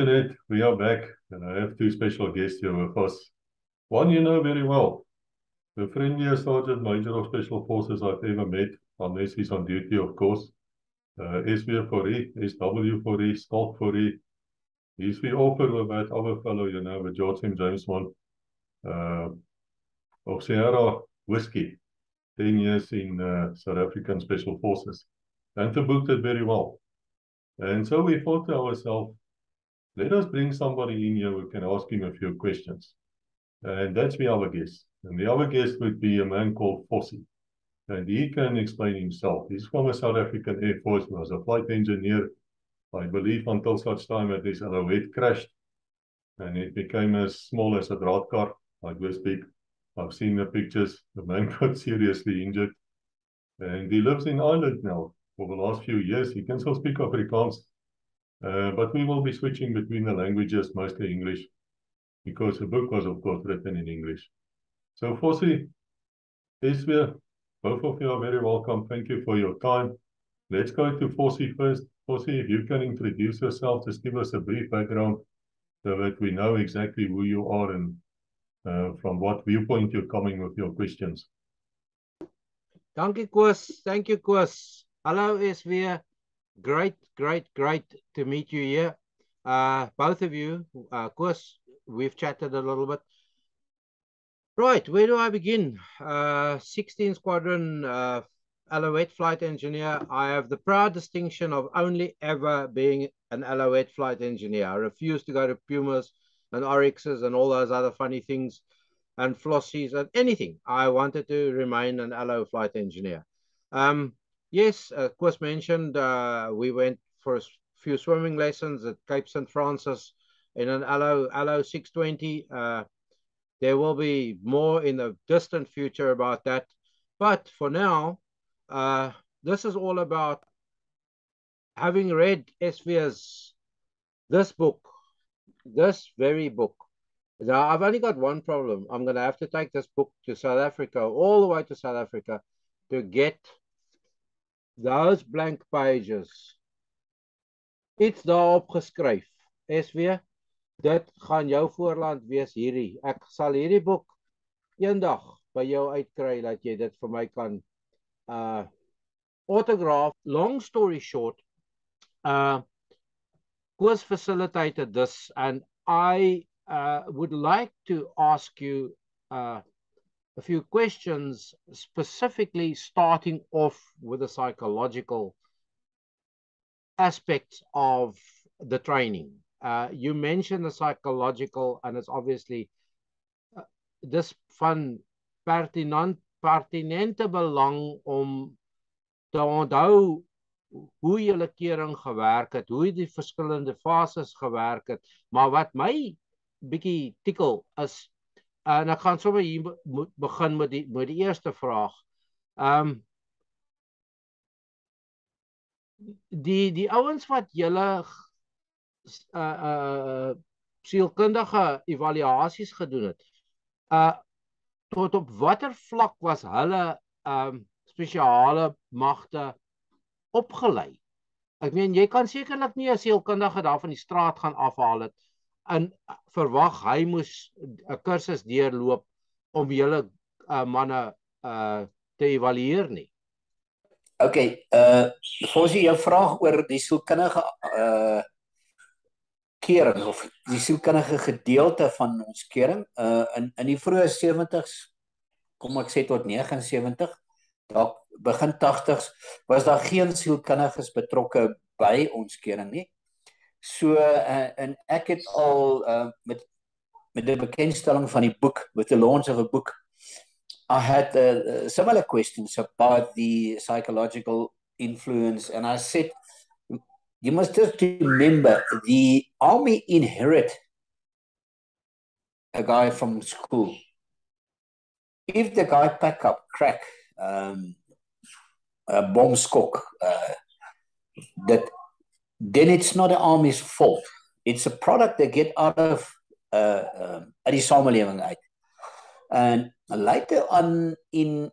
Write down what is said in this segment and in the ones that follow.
internet, we are back, and I have two special guests here with us. One you know very well, the friendliest Sergeant Major of Special Forces I've ever met, unless he's on duty, of course. SW Fourie, SW Fourie, Stalk Fourie. He's the author of that other fellow, you know, the George M. James one, of Sierra Whiskey, 10 years in South African Special Forces. And the book did very well. And so we thought to ourselves, let us bring somebody in here who can ask him a few questions. And that's the other guest. And the other guest would be a man called Vossie. And he can explain himself. He's from the South African Air Force, was a flight engineer, I believe, until such time that his Alouette crashed. And it became as small as a draad car, like this big. I've seen the pictures. The man got seriously injured. And he lives in Ireland now for the last few years. He can still speak Afrikaans. But we will be switching between the languages, mostly English, because the book was, of course, written in English. So, Vossie, Eswe, both of you are very welcome. Thank you for your time. Let's go to Vossie first. Vossie, if you can introduce yourself, just give us a brief background so that we know exactly who you are and from what viewpoint you're coming with your questions. Dankie, Koos. Thank you, Koos. Hello, Eswe. Great to meet you here. Both of you, Koos, we've chatted a little bit. Right, where do I begin? 16 Squadron Alouette flight engineer. I have the proud distinction of only ever being an Alouette flight engineer. I refuse to go to Pumas and Oryxes and all those other funny things and Flossies and anything. I wanted to remain an Alou flight engineer. Yes, Koos mentioned we went for a few swimming lessons at Cape St. Francis in an Alou 620. There will be more in the distant future about that. But for now, this is all about having read Eswe's this book, this very book. Now, I've only got one problem. I'm going to have to take this book to South Africa, all the way to South Africa, to get those blank pages. Iets daarop geskryf. SW, dit gaan jou voorland wees hierdie. Ek sal hierdie boek eendag by jou uitkry, dat jy dit vir my kan autograph. Long story short, Koos facilitated this, and I would like to ask you a few questions, specifically starting off with the psychological aspects of the training. You mentioned the psychological, and it's obviously this van pertinente belang om te onthou hoe julle kering gewerk het, hoe die verskillende fases gewerk het, maar wat my bietjie tikkel is, en ek gaan sommer hier begin met die eerste vraag. Die ouens wat julle sielkundige evaluasies gedoen het, tot op watter vlak was hulle spesiale magte opgelei? Ek meen, jy kan sekerlik nie 'n sielkundige daar van die straat gaan afhaal het en verwag hy moes 'n kursus deurloop om julle manne te evalueer nie. Okay, Vossie, jou vraag oor die sielkundige kering of die sielkundige gedeelte van ons kering in die vroeë 70s, kom ek sê tot 79, dalk begin 80s, was daar geen sielkundiges betrokke by ons kering nie. So en ek het al met die bekendstelling van die boek, with the launch of a book, I had similar questions about the psychological influence, and I said, you must just remember, the army inherit a guy from school. If the guy pack up crack, a bomb skok, then it's not the army's fault. It's a product they get out of die samelewing uit. And later on in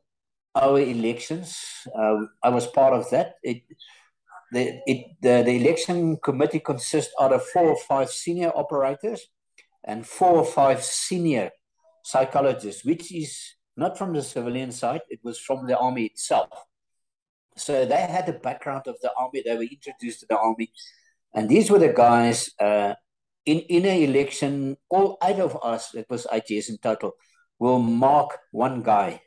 our elections, I was part of that. the election committee consists out of 4 or 5 senior operators and 4 or 5 senior psychologists, which is not from the civilian side, it was from the army itself. So they had the background of the army, they were introduced to the army, and these were the guys, in an election, all 8 of us, it was 8 years in total, will mark one guy,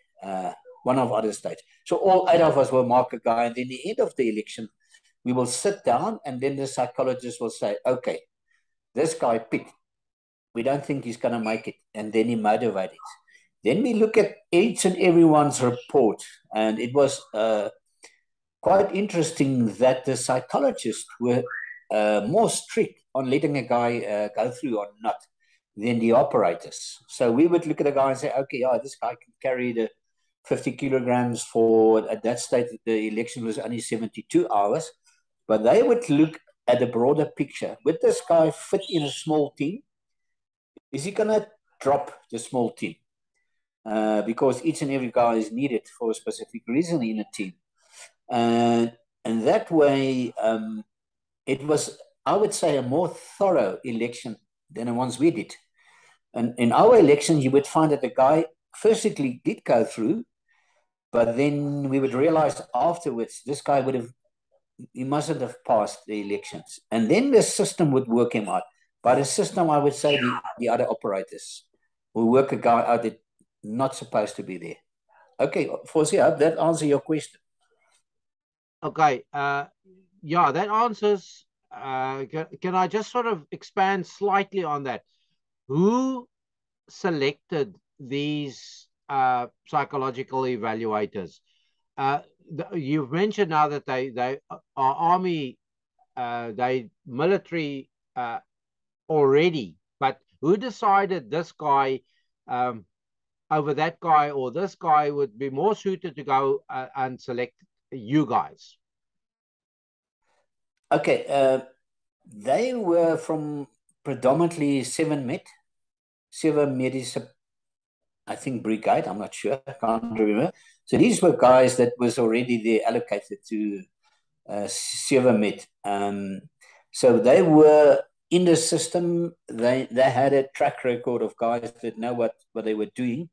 one of other states. So all 8 of us will mark a guy, and then at the end of the election, we will sit down, and then the psychologist will say, okay, this guy picked, we don't think he's going to make it, and then he motivated. Then we look at each and everyone's report, and it was quite interesting that the psychologists were more strict on letting a guy go through or not than the operators. So we would look at a guy and say, okay, yeah, this guy can carry the 50 kilograms for, at that stage, the election was only 72 hours, but they would look at the broader picture. Would this guy fit in a small team? Is he going to drop the small team? Because each and every guy is needed for a specific reason in a team. And that way, it was, I would say, a more thorough election than the ones we did. And in our election, you would find that the guy physically did go through, but then we would realize afterwards, this guy would have, he mustn't have passed the elections. And then the system would work him out. By the system, I would say the other operators will work a guy out that not supposed to be there. Okay, Vossie, I hope that answers your question. Okay, yeah, that answers. Can I just sort of expand slightly on that? Who selected these psychological evaluators? You've mentioned now that they are army, they military already, but who decided this guy over that guy, or this guy would be more suited to go and select you guys? Okay, they were from predominantly 7 Medische, I think, brigade, I'm not sure, I can't remember. So these were guys that was already there allocated to 7 Med. So they were in the system, they had a track record of guys that know what they were doing.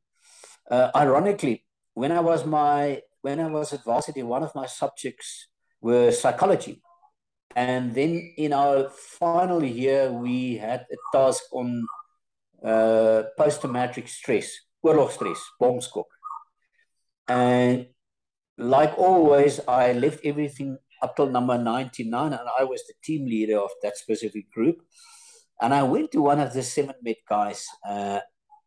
Ironically, when I was at varsity, one of my subjects were psychology. And then in our final year, we had a task on post-traumatic stress, oorlogstress, bombskok. And like always, I left everything up till number 99, and I was the team leader of that specific group. And I went to one of the 7 Med guys,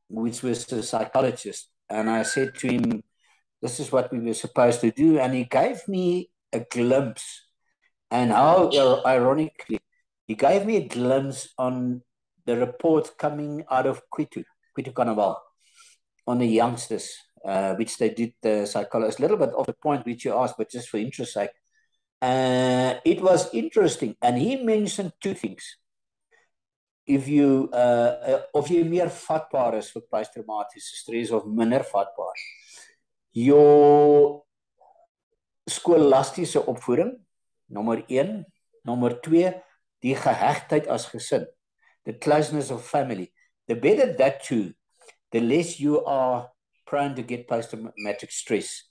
which was a psychologist, and I said to him, this is what we were supposed to do. And he gave me a glimpse, and how ironically, he gave me a glimpse on the report coming out of Kwitu Carnival, on the youngsters, which they did the psychologist. A little bit off the point which you asked, but just for interest sake. It was interesting, and he mentioned 2 things. Of jy meer vatbaar is vir posttraumatiese stres of minder vatbaar. Jou skolastiese opvoeding, nommer 1. Nommer 2, die gehegtheid as gesin. The closeness of family. The better that too, the less you are prone to get post-traumatic stress.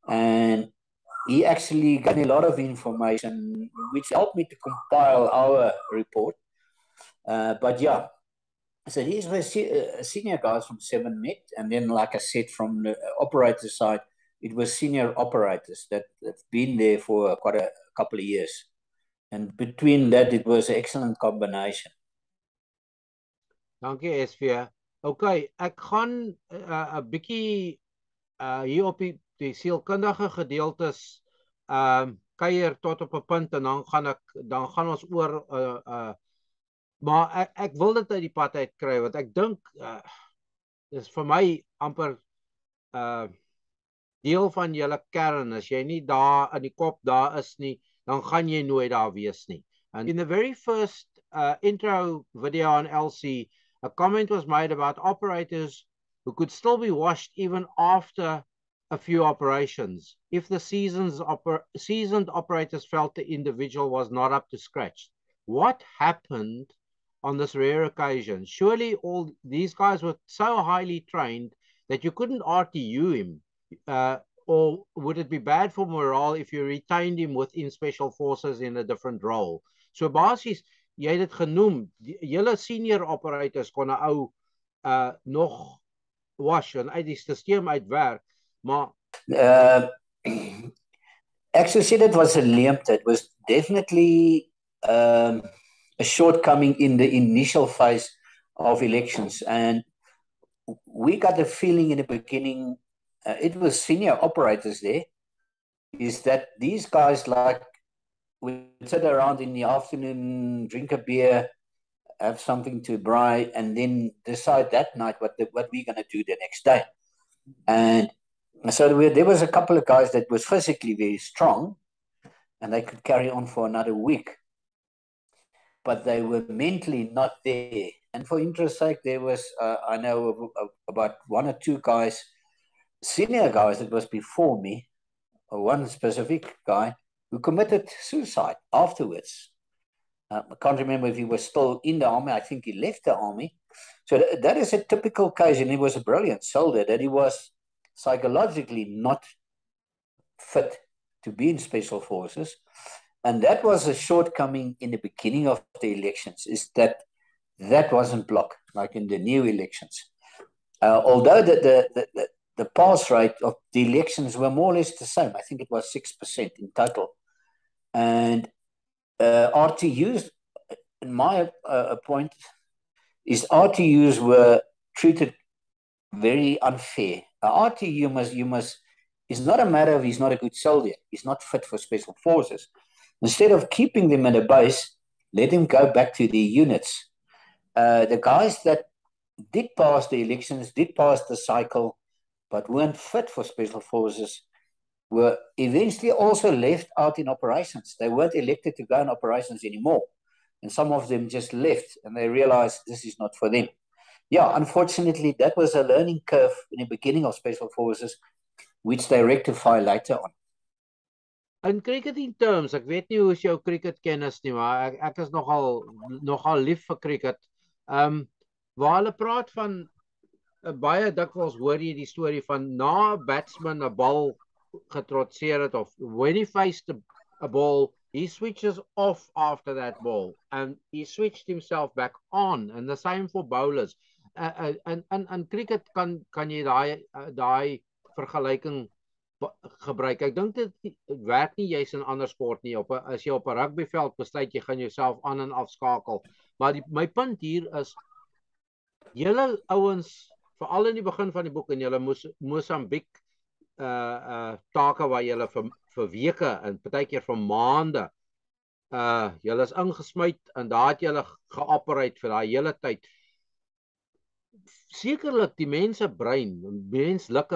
And he actually gave me a lot of information which helped me to compile our report. But yeah, so these were senior guys from 7 Med, and then, like I said, from the operator side, it was senior operators that's been there for quite a couple of years. And between that, it was an excellent combination. Dankie, SV. Okay, ek gaan 'n bietjie hier op die sielkundige gedeeltes kuier tot op 'n punt, en dan gaan ons oor maar ek wil dit uit die pad uit kry, want ek dink dis vir my amper deel van julle kern. As jy nie daar in die kop daar is nie, dan gaan jy nooit daar wees nie. And in the very first intro video on LC, a comment was made about operators who could still be washed even after a few operations. If the seasoned operators felt the individual was not up to scratch, what happened on this rare occasion? Surely all these guys were so highly trained that you couldn't RTU him. Or would it be bad for morale if you retained him within Special Forces in a different role? So basies, jy het dit genoem, julle senior operators kon 'n ou nog wash en uit die stelsel uitwerk, maar actually said it was a leemte. It was definitely a shortcoming in the initial phase of elections, and we got the feeling in the beginning, it was senior operators there, is that these guys would sit around in the afternoon, drink a beer, have something to braai, and then decide that night what we're going to do the next day. And so there was a couple of guys that was physically very strong, and they could carry on for another week, but they were mentally not there. And for interest's sake, there was, I know about one or two guys, senior guys that was before me, one specific guy who committed suicide afterwards. I can't remember if he was still in the army. I think he left the army. So that is a typical case, and he was a brilliant soldier, that he was psychologically not fit to be in Special Forces. And that was a shortcoming in the beginning of the elections, is that wasn't blocked, like in the new elections. Although the pass rate of the elections were more or less the same. I think it was 6% in total. And RTUs, in my point, is RTUs were treated very unfair. RTU it's not a matter of he's not a good soldier, he's not fit for Special Forces. Instead of keeping them at a base, let him go back to the units. The guys that did pass the elections, did pass the cycle, but weren't fit for Special Forces, were eventually also left out in operations. They weren't elected to go in operations anymore. And some of them just left, and they realized this is not for them. Yeah, unfortunately, that was a learning curve in the beginning of Special Forces, which they rectify later on. In cricketing terms, ek weet nie hoe is jou cricket kennis nie, maar ek is nogal lief vir cricket. Waar hulle praat van, baie dikwels hoor jy die storie van na 'n batsman 'n bal getrotseer het, of when he faced a ball, he switches off after that ball, and he switched himself back on, and the same for bowlers. In cricket kan jy daai vergelyking gebruik. Ek dink dit werk nie juis in ander sport nie. As jy op 'n rugbyveld besluit jy gaan jouself aan en afskakel. Maar my punt hier is, julle ouens, veral in die begin van die boek, en julle Mosambiek take waar julle vir weke en partykeer vir maande, julle is ingesmuit en daar het julle geoperate vir daai hele tyd. Sekerlik die menslike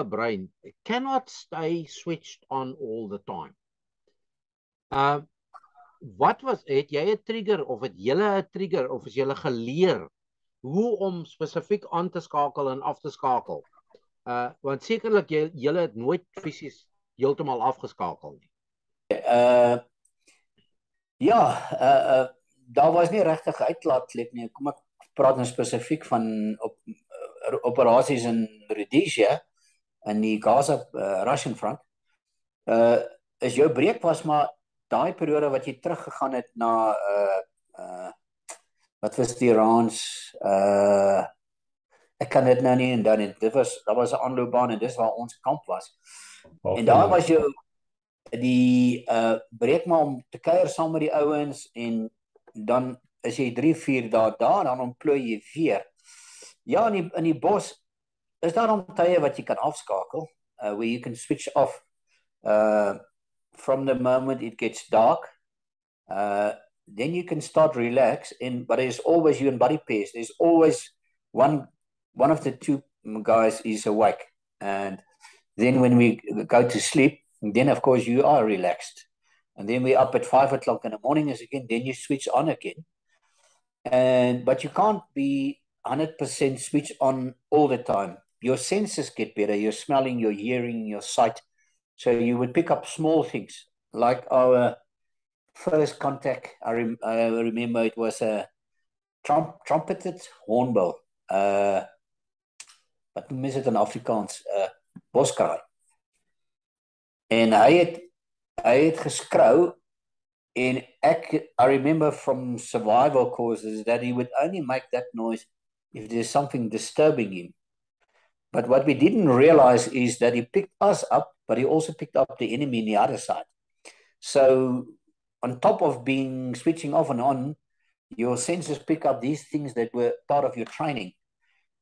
brein cannot stay switched on all the time. Het jy 'n trigger, of het julle 'n trigger, of is julle geleer hoe om spesifiek aan te skakel en af te skakel? Want sekerlik julle het nooit fisies heeltemal afgeskakel nie. Daar was nie regtig uitlaatklep nie. Kom ek praat nou spesifiek van operasies in Rhodesia in die Gaza Russian front. Is jou breek was maar daai periode wat jy teruggegaan het na wat was die Iraans, ek kan dit nou nie en dan nie. Daar was 'n aanloopbaan en dis waar ons kamp was. En daar was jou die breek maar om te kuier saam met die ouens, en dan is jy 3-4 dae daar, dan ontplooi jy weer. Ja, in die bos is daar dan tye wat jy kan afskakel, where you can switch off from the moment it gets dark. Then you can start relax, but there's always you in body pairs. There's always one of the two guys is awake, and then when we go to sleep, then of course you are relaxed, and then we're up at 5 o'clock in the morning again. Then you switch on again, but you can't be 100% switch on all the time. your senses get better, your smelling, your hearing, your sight. So you would pick up small things, like our first contact. I remember it was a trumpeted hornbill. Wat noem is dit in Afrikaans? Boskraai. En hy het geskrou, en I remember from survival courses that he would only make that noise if there's something disturbing him. But what we didn't realize is that he picked us up, but he also picked up the enemy on the other side. So on top of being switching off and on, your senses pick up these things that were part of your training.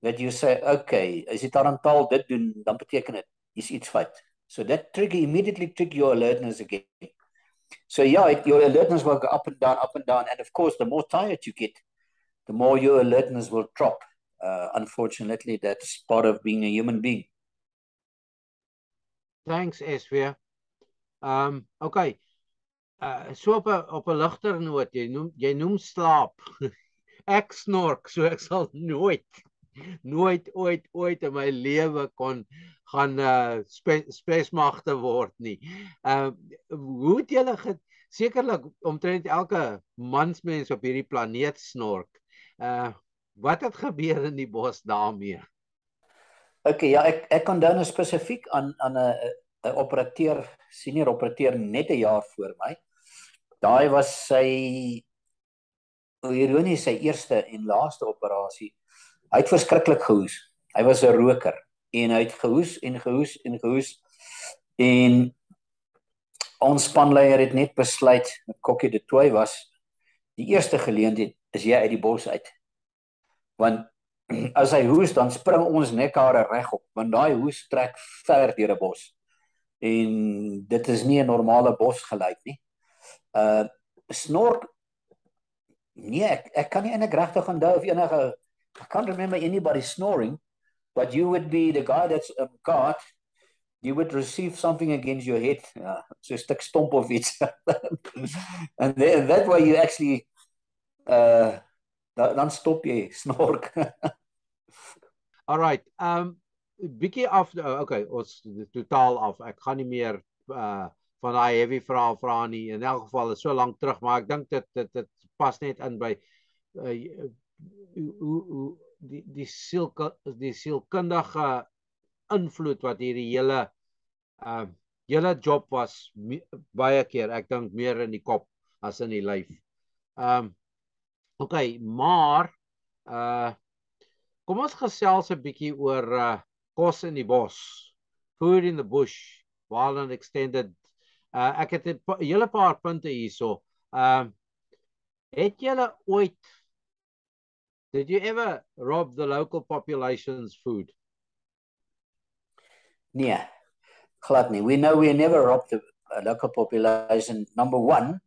That you say, okay, as jy tarantaal dit doen, dan beteken dit, is iets fout. So that immediately trigger your alertness again. So yeah, your alertness will go up and down, and of course, the more tired you get, the more your alertness will drop. Unfortunately, that's part of being a human being. Thanks, SV. Okay. So op 'n ligter noot, jy noem slaap. Ek snork, so ek sal nooit ooit in my lewe gaan spesmagte word nie. Hoe het julle sekerlik omtrent elke mansmens op hierdie planeet snork. Wat het gebeur in die bos daarmee? Okay, ja, ek onthou nou spesifiek aan 'n operateur, senior operateur net 'n jaar voor my. Daai was sy ironies sy eerste en laaste operasie. Hy het verskriklik gehoes. Hy was 'n roker en hy het gehoes en gehoes en gehoes. En ons spanleier het net besluit, Kokkie de Tooi was die eerste geleentheid, is jy uit die bos uit. Want as hy hoes, dan spring ons nekhare regop, want daai hoes trek ver deur 'n bos. En dit is nie 'n normale bosgeluid nie. Snork, nee, ek kan nie eintlik regtig onthou of enige, I can't remember anybody snoring, but you would be the guy that's a guard, you would receive something against your head, so 'n stuk stomp of iets. And then, that way you actually, dan stop jy snork. All right, bietjie af, okay, ons totaal af, ek gaan nie meer van daai heavy vrae vra nie, in elk geval is so lank terug, maar ek dink dit pas net in by die sielkundige invloed wat hierdie hele job was, baie keer, ek dink meer in die kop as in die lyf. Okay, maar kom ons gesels 'n bietjie oor kos in die bos, food in the bush, wild and extended. Ek het 'n hele paar punte hierso. Het julle ooit, did you ever rob the local population's food? Nee, glad nie. We know we never robbed the local population. Number one,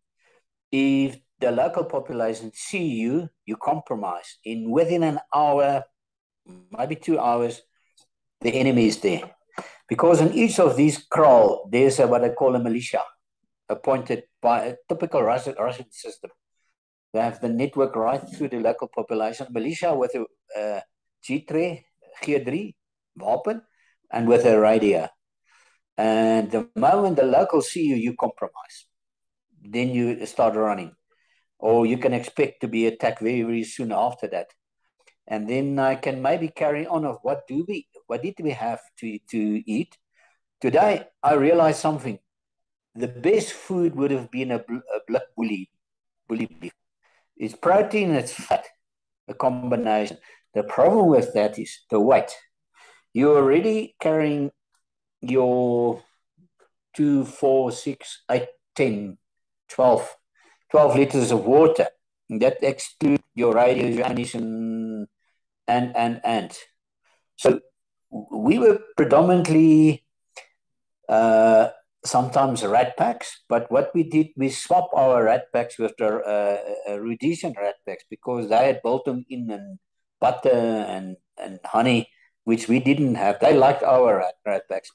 if the local population see you, you compromise. In within an hour, maybe 2 hours, the enemy is there. Because in each of these kraal, there's what I call a militia, appointed by a typical Russian system. They have the network right through the local population. Militia with a G3 wapen, and with a radio. And the moment the locals see you, you compromise. Then you start running. Or you can expect to be attacked very, very soon after that. And then I can maybe carry on of what did we have to eat. Today, I realized something. The best food would have been a black bully beef. It's protein, it's fat, a combination. The problem with that is the weight. You're already carrying your 2, 4, 6, 8, 10, 12 liters of water. And that excludes your radio, your ammunition, and. So we were predominantly sometimes rat packs, but what we did, we swapped our rat packs with the Rhodesian rat packs, because they had built them in and butter and honey, which we didn't have. They liked our rat packs.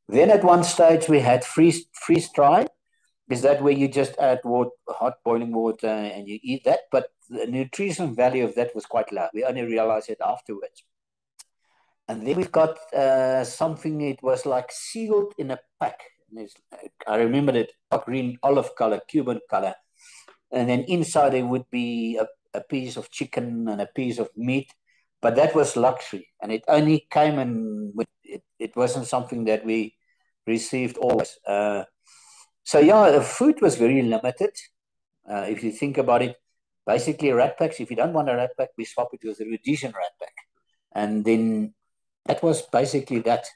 Then at one stage we had freeze dry. Is that where you just add hot boiling water and you eat that? But the nutrition value of that was quite low. We only realized it afterwards. And then we've got something, it was like sealed in a pack. I remember it, green olive color, Cuban color. And then inside there would be a piece of chicken and a piece of meat. But that was luxury. And it only came in with, it wasn't something that we received always. So yeah, the food was very limited. If you think about it, basically rat packs, if you don't want a rat pack, we swap it with a Rhodesian rat pack. And then that was basically that.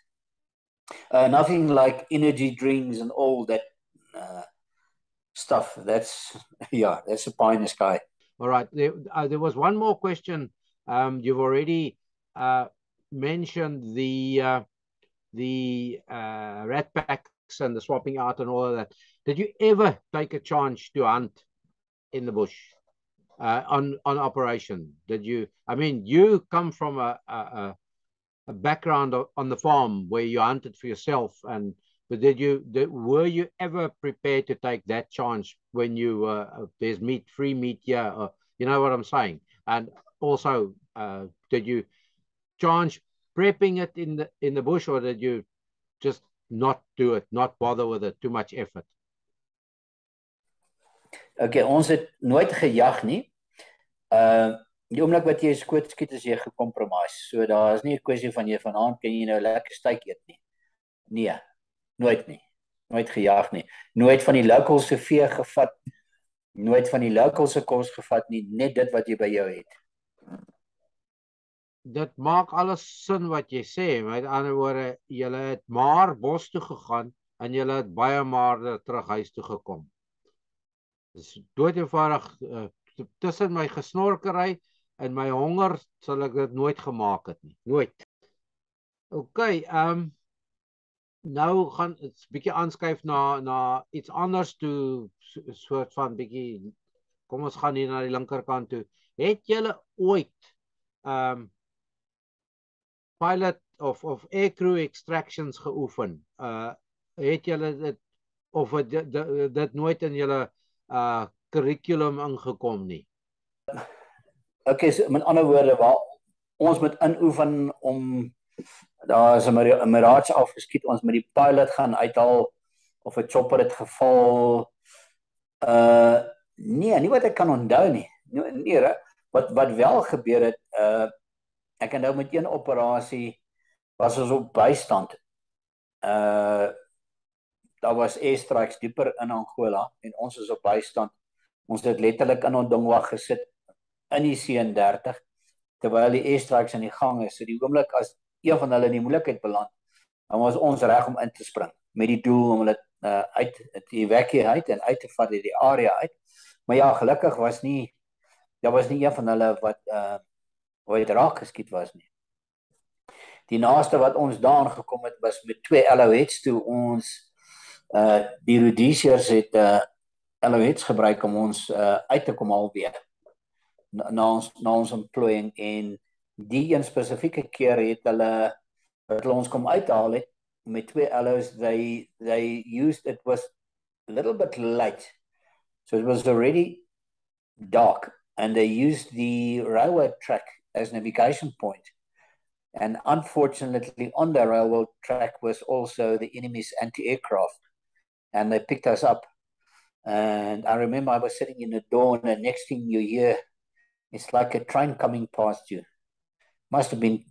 Nothing like energy drinks and all that stuff. That's, yeah, that's a pie in the sky. All right. There was one more question. You've already mentioned the rat packs and the swapping out and all of that. Did you ever take a chance to hunt in the bush on operation? Did you? I mean, you come from a background on the farm where you hunted for yourself, but were you ever prepared to take that chance when you there's free meat here, or you know what I'm saying? And also, did you chance prepping it in the bush, or did you just not do it, not bother with it, too much effort? Okay, ons het nooit gejag nie. Die oomblik wat jy skoot skiet is jy gecompromise. So daar is nie 'n kwessie van jy vanaand kan jy nou lekker steak eet nie. Nee, nooit nie. Nooit gejag nie. Nooit van die locals se vee gevat. Nooit van die locals se kos gevat nie, net dit wat jy by jou het. Dit maak alles sin wat jy sê. Met ander woorde, julle het maar bos toe gegaan en julle het baie maar terug huis toe gekom. Dis dood eenvoudig tussen my gesnorkery en my honger sal ek dit nooit gemaak het nie. Nooit. Okay, nou gaan het 'n bietjie aanskuif na iets anders toe, soort van bietjie, kom ons gaan hier na die linkerkant toe. Het julle ooit pilot of aircrew extractions geoefen? Het julle dit of dit nooit in julle curriculum ingekom nie? Okay, so met ander woorde, waar ons moet inoefen om, daar is 'n Mirage afgeskiet, ons met die pilot gaan uithaal, of 'n chopper het geval. Nee, nie wat ek kan onthou nie. Nee, wat wel gebeur het, ek het nou met een operasie, was ons op bystand. Daar was airstrikes dieper in Angola, en ons is op bystand. Ons het letterlik in ons dingwag gesit, in die C30, terwyl die airstrikes aan die gang is. So die oomblik as een van hulle in die moeilikheid beland, dan was ons reg om in te spring, met die doel om hulle uit te evacuate en uit te vat uit die area uit. Maar ja, gelukkig was nie een van hulle wat raak geskiet was nie. Die naaste wat ons daan gekom het, was met 2 Alouettes, toe ons die Rhodesiërs het Alouettes gebruik om ons uit te kom alweer na ons employing, en die een spesifieke keer het hulle ons kom uithaal het met 2 Allows. They used, it was a little bit late, so it was already dark, and they used the railway track as navigation point. And unfortunately, on the railway track was also the enemy's anti-aircraft, and they picked us up. And I remember I was sitting in the door, and the next thing you hear, it's like a train coming past you. Must have been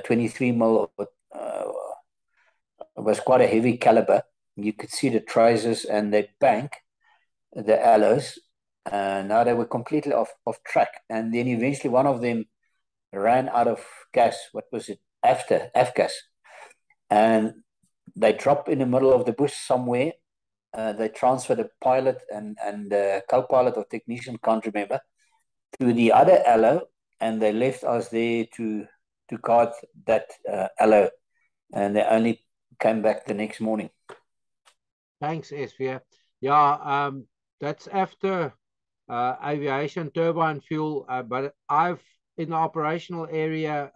23 mil. It was quite a heavy caliber. You could see the traces and the bank, the alloys. Now they were completely off track. And then eventually one of them ran out of gas. What was it? Afgas. And they dropped in the middle of the bush somewhere. They transferred the pilot and the co-pilot or technician, can't remember, to the other alloy, and they left us there to guard that alloy, and they only came back the next morning. Thanks, SV. Yeah, that's after aviation turbine fuel, but in the operational area,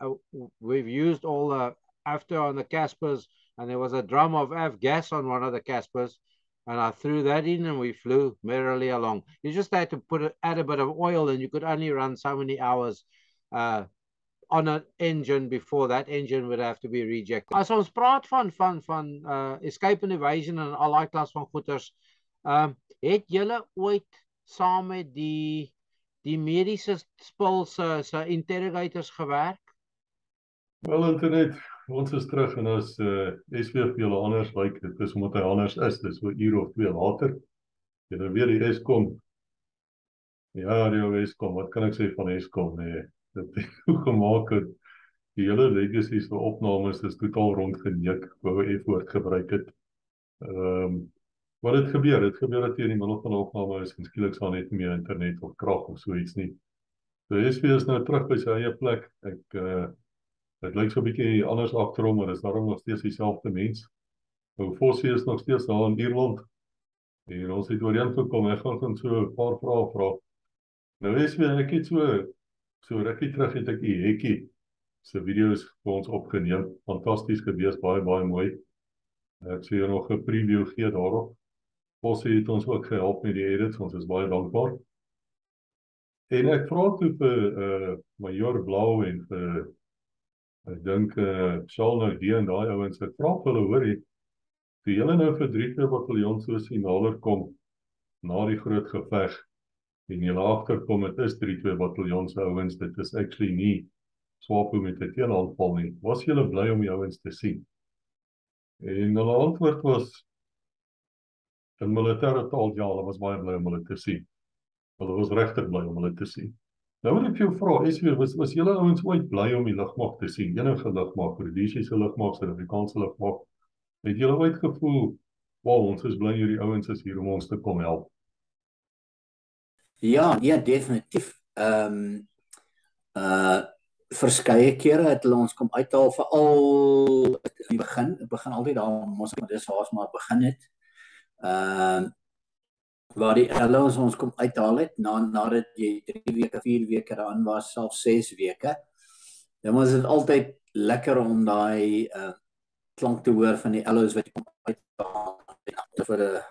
we've used all the after on the Caspers, and there was a drum of gas on one of the Caspers, and I threw that in and we flew merrily along. You just had to add a bit of oil, and you could only run so many hours on an engine before that engine would have to be rejected. As ons praat van escape and evasion en al die klas van goeters, het julle ooit saam met die mediese spul se interrogators gewerk? Wel, internet, ons is terug en as SWF vir julle anders lyk, dit is omdat hy anders is, dis so 'n uur of 2 later. Julle weer die Eskom. Ja, die Eskom, wat kan ek sê van Eskom? Nee, dit het hoe gemaak het. Die hele legacies vir opnames is totaal rondgeneuk, wou F-woord gebruik het. Wat het gebeur dat jy in die middel van 'n opname is en skielik sal net nie meer internet of krag of so iets nie. So SW is nou terug by sy eie plek. Dit lyk so 'n bietjie anders agterom, maar is daarom nog steeds dieselfde mens. Nou Vossie is nog steeds daar in Ierland. En ons het oorheen gekom, ek gaan so 'n paar vrae vra. Nou ek het so rukkie terug het ek die hekkie se video's vir ons opgeneem. Fantasties gewees, baie mooi. Ek sê nog 'n preview gee daarop. Vossie het ons ook gehelp met die edits, ons is baie dankbaar. En ek vra toe vir Major Blou en vir ek dink Charles D en daai ouens, ek vra vir hulle, hoorie, toe julle nou vir 3 bataljon so sien nader kom na die groot geveg en julle agterkom, dit is 3 bataljon se ouens, dit is actually nie SWAPO met 'n teenaanval nie. Was julle bly om die ouens te sien? En hulle antwoord was in militêre taal, ja, hulle was baie bly om hulle te sien. Hulle was regtig bly om hulle te sien. Nou wil ek vir jou vra, was julle ouens ooit bly om die lugmag te sien? Enige lugmag, Recce lugmag, Afrikaanse lugmag. Het julle ooit gevoel, wow, ons is bly hierdie ouens is hier om ons te kom help? Ja, definitief. Verskeie kere het hulle ons kom uithaal, veral in die begin altyd daar mos ek dis waar ons maar begin het. Waar die LO's ons kom uithaal het, nadat jy 3 weke, 4 weke daarin was, selfs 6 weke. Dan was dit altyd lekker om daai klank te hoor van die LO's wat jy kom uithaal vir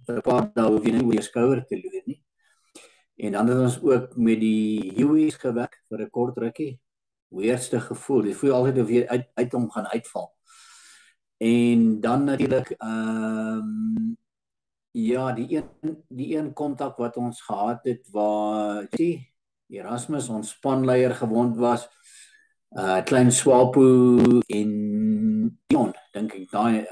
'n paar dae hoef jy nie oor jou skouer te loer nie. En dan het ons ook met die Hueys gewerk vir 'n kort rukkie. Weerste gevoel, dit voel altyd of jy uit hom gaan uitval. En dan natuurlik ja, die een kontak wat ons gehad het waar Erasmus, ons spanleier, gewond was, klein SWAPO en Dion, dink ek, daai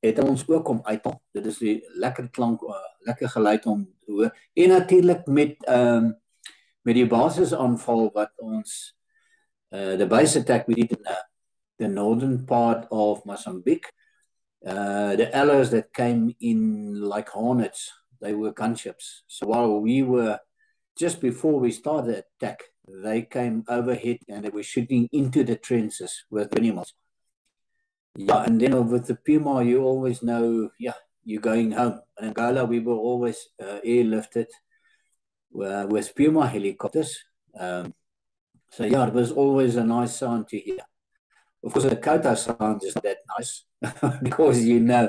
het ons ook om uithaal. Dit is die lekker klank, lekker geluid om te hoor. En natuurlik met die basisaanval wat ons the base attack we did in the northern part of Mozambique. The allies that came in like hornets, they were gunships. So while we were, just before we started the attack, they came overhead and they were shooting into the trenches with animals. Yeah, and then with the Puma, you always know, yeah, you're going home. In Angola, we were always airlifted with Puma helicopters. So yeah, it was always a nice sound to hear. Of course, the Kotzé sound is not that nice because you know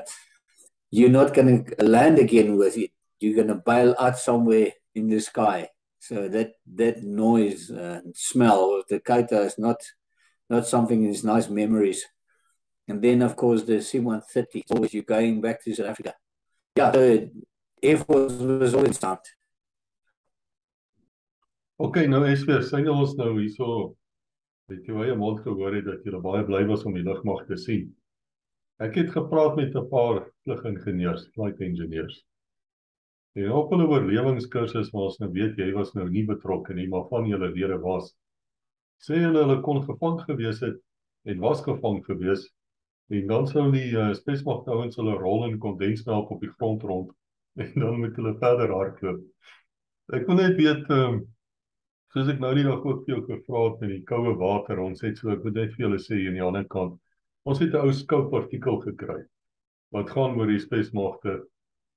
you're not going to land again with it. You're going to bail out somewhere in the sky. So that noise and smell of the Kotzé is not something in these nice memories. And then, of course, the C-130, always you're going back to South Africa. Yeah, the Air Force was always sound. Okay, nou sien ons nou hierso, het jy eie mond gehoor het dat jy baie bly was om die lugmag te sien. Ek het gepraat met 'n paar vlugingenieurs, flight engineers. En op hulle oorlewingskursus waar ons nou weet jy was nou nie betrokke nie, maar van julle lede was, sê hulle kon gevang gewees het en was gevang gewees, en dan sou die spesmagte ouens hulle rol in kondensmelk op die grond rond, en dan moet hulle verder hardloop. Ek wil net weet, soos ek nou die dag ook vir jou gevra het met die koue water, ons het so, ek moet net vir julle sê hier aan die ander kant, ons het 'n ou scope artikel gekry, wat gaan oor die spesmagte,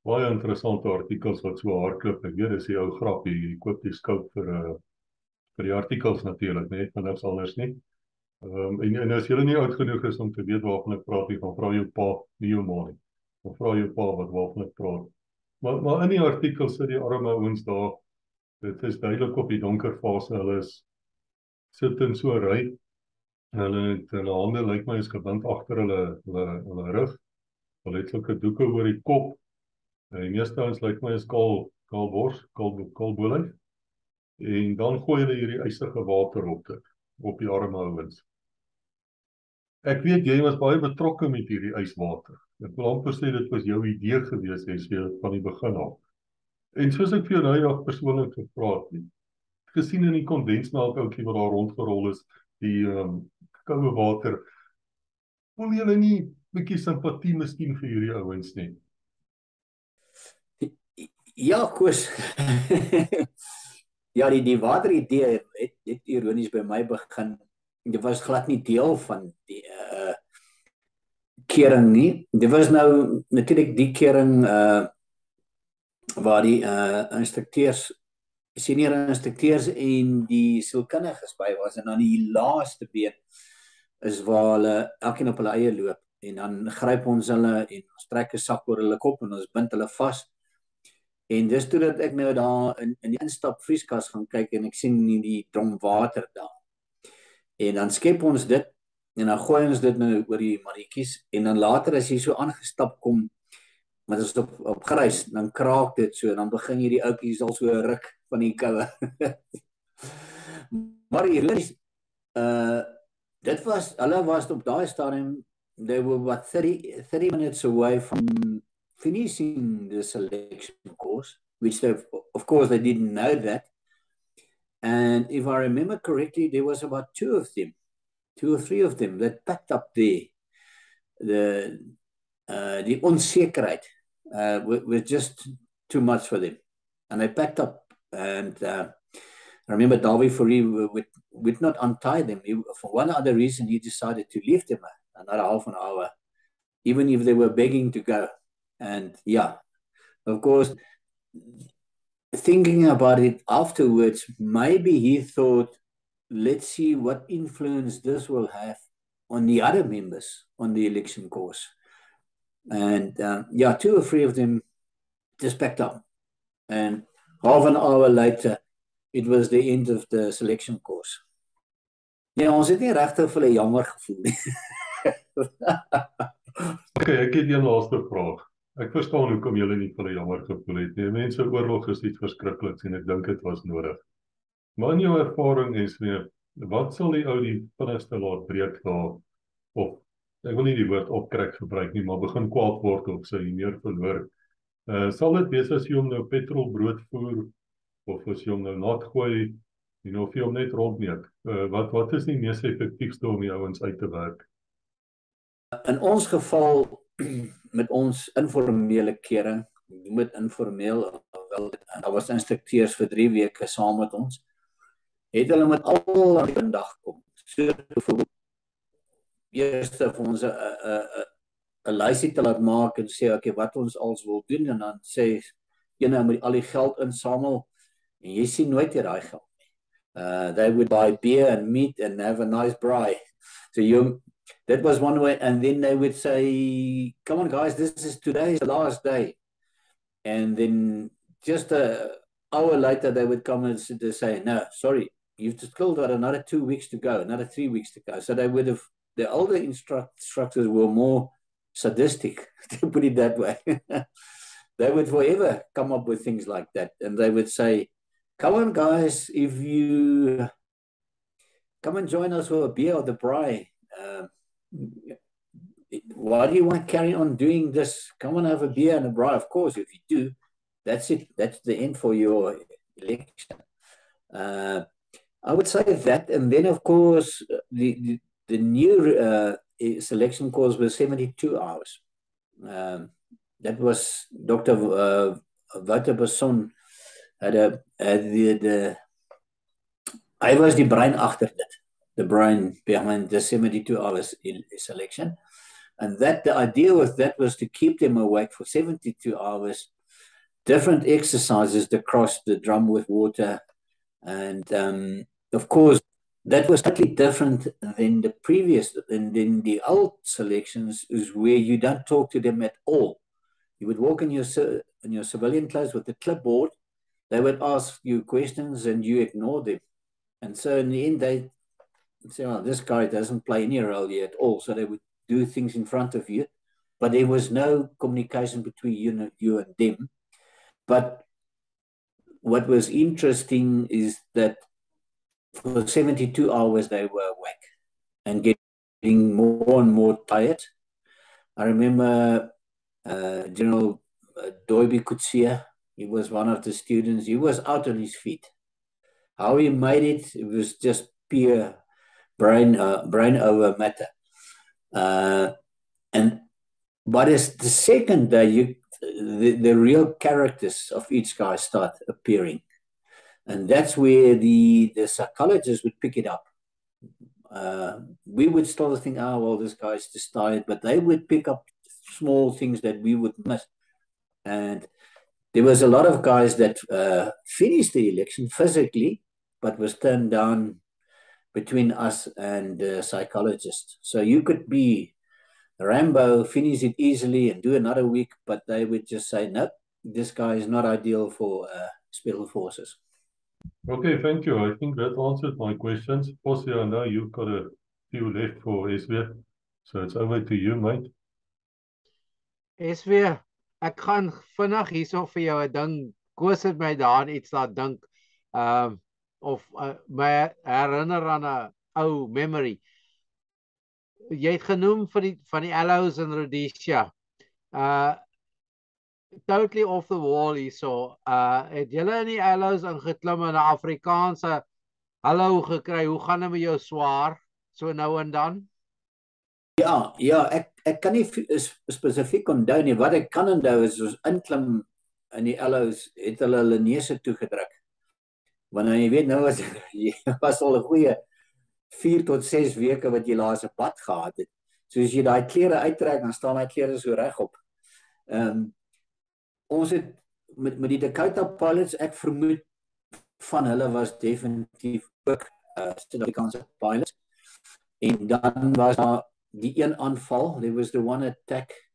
baie interessante artikels wat so hardloop, ek weet, dis die ou grapie, jy koop die scope vir die artikels natuurlik, net van niks anders nie. En as julle nie oud genoeg is om te weet waarvan ek praat, dan vra jou pa, nie jou ma nie, dan vra jou pa waarvan ek praat. Maar in die artikel sit die arme ouens daar, dit is duidelik op die donker fase, hulle is sit in so 'n ry. Hulle het hulle hande lyk my is gebind agter hulle rug. Hulle het sulke doeke oor die kop. Die meeste ouens lyk my is kaal bolyf. En dan gooi hulle hierdie ysige water op dit, op die arme ouens. Ek weet jy was baie betrokke met hierdie yswater. Ek wil amper sê dit was jou idee gewees, jy van die begin af. En soos ek vir jou nou dag persoonlik gevra het, gesien in die kondensmelkoutjie wat daar rondgerol is, die koue water, voel julle nie bietjie simpatie miskien vir hierdie ouens nie? Ja, Koos. Ja, die wateridee het ironies by my begin. Dit was glad nie deel van die kering nie. Dit was nou natuurlik die kering waar die instrukteurs, senior instrukteurs en die sielkundiges by was, en dan die laaste been is waar hulle elkeen op hulle eie loop, en dan gryp ons hulle en ons trek 'n sak oor hulle kop en ons bind hulle vas. En dis toe dat ek nou daar in die instap vrieskas gaan kyk en ek sien die drom water daar. En dan skep ons dit en dan gooi ons dit nou oor die mannetjies, en dan later as jy so aangestap kom, maar as dit op grys, dan kraak dit so, en dan begin hierdie ouetjies al so ruk van die koue. Maar ironies, hulle was op daai stadium, they were about 30 minutes away from finishing the selection course, which of course they didn't know that. And if I remember correctly, there was about 2 or 3 of them that packed up the onzekerheid was just too much for them. And they packed up, and I remember Fourie would not untie them. For one other reason, he decided to leave them another half an hour, even if they were begging to go. And yeah, of course, thinking about it afterwards, maybe he thought, let's see what influence this will have on the other members on the election course. And yeah, 2 or 3 of them just packed up. And half an hour later, it was the end of the selection course. Ja, ons het nie regtig vir hulle jammer gevoel nie. Okay, ek het een laaste vraag. Ek verstaan hoekom julle nie vir hulle jammer gevoel het nie. Mense, oorlog is iets verskrikliks en ek dink dit was nodig. Maar in jou ervaring is weer, wat sal die ou die vinnigste laat breek daar, of ek wil nie die woord opkrek gebruik nie, maar begin kwaad word of sy meer verloor. Sal dit wees as jy hom nou petrol brood voer, of as jy hom nou nat gooi, of jy hom net rondneek? Wat is die mees effektiefste om die ouens uit te werk? In ons geval, met ons informele kering, met informeel, daar was instrukteurs vir 3 weke saam met ons, het hulle met al aan die dag kom. So bijvoorbeeld, eerst vir ons 'n lysie te laat maak en sê, okay, wat ons als wil doen, en dan sê, jy moet al die geld insamel, en jy sien nooit hier daai geld nie. They would buy beer and meat and have a nice braai. So that was one way, and then they would say, come on guys, today's the last day. And then just an hour later, they would come and say, no, sorry, you've still got another 2 weeks to go, another 3 weeks to go. So the older instructors were more sadistic, to put it that way. They would forever come up with things like that. And they would say, come on guys, if you come and join us for a beer or the braai, why do you want to carry on doing this? Come on, have a beer and a braai. Of course, if you do, that's it. That's the end for your election. I would say that. And then, of course, the new selection course was 72 hours. That was Dr. Waterperson hy was die brein agter dit. The brain behind the 72 hours selection. And the idea with that was to keep them awake for 72 hours, different exercises to cross the drum with water. And of course, that was totally different than the previous, and then the old selections is where you don't talk to them at all. You would walk in your civilian clothes with a clipboard. They would ask you questions and you ignore them. And so in the end, say, oh, this guy doesn't play any role here at all. So they would do things in front of you, but there was no communication between you and them. But what was interesting is that for 72 hours they were awake and getting more and more tired. I remember General Doiby Kotzé, he was one of the students. He was out on his feet. How he made it, it was just pure brain over matter. And but as the second day, the real characters of each guy start appearing. And that's where the psychologists would pick it up. We would start to think, oh, well, this guy's just tired, but they would pick up small things that we would miss. And there was a lot of guys that finished the election physically, but was turned down between us and psychologists. So you could be Rambo, finish it easily and do another week, but they would just say, nope, this guy is not ideal for special forces. Okay, thank you. I think that answered my questions. Vossie, I know you've got a few left for SW, so it's over to you, mate. SW, ek gaan vinnig hierso vir jou 'n ding. Koos het my daar iets laat dink. Of my herinner aan 'n ou memory. Jy het genoem van die Allouets in Rhodesia. Totally off the wall hierso. Het julle in die Allouets ingeklim en 'n Afrikaanse hallo gekry? Hoe gaan dit met jou swaar? So nou en dan? Ja, ek kan nie spesifiek onthou nie. Wat ek kan onthou is ons inklim in die Allouets het hulle neuse toegedruk. Want jy weet nou was al 'n goeie 4 tot 6 weke wat jy laas 'n bad gehad het. So as jy daai klere uittrek, dan staan daai klere so regop. Ons het met die Dakota pilots, ek vermoed van hulle was definitief ook Suid-Afrikaanse pilots. En dan was daar die een aanval. There was the one attack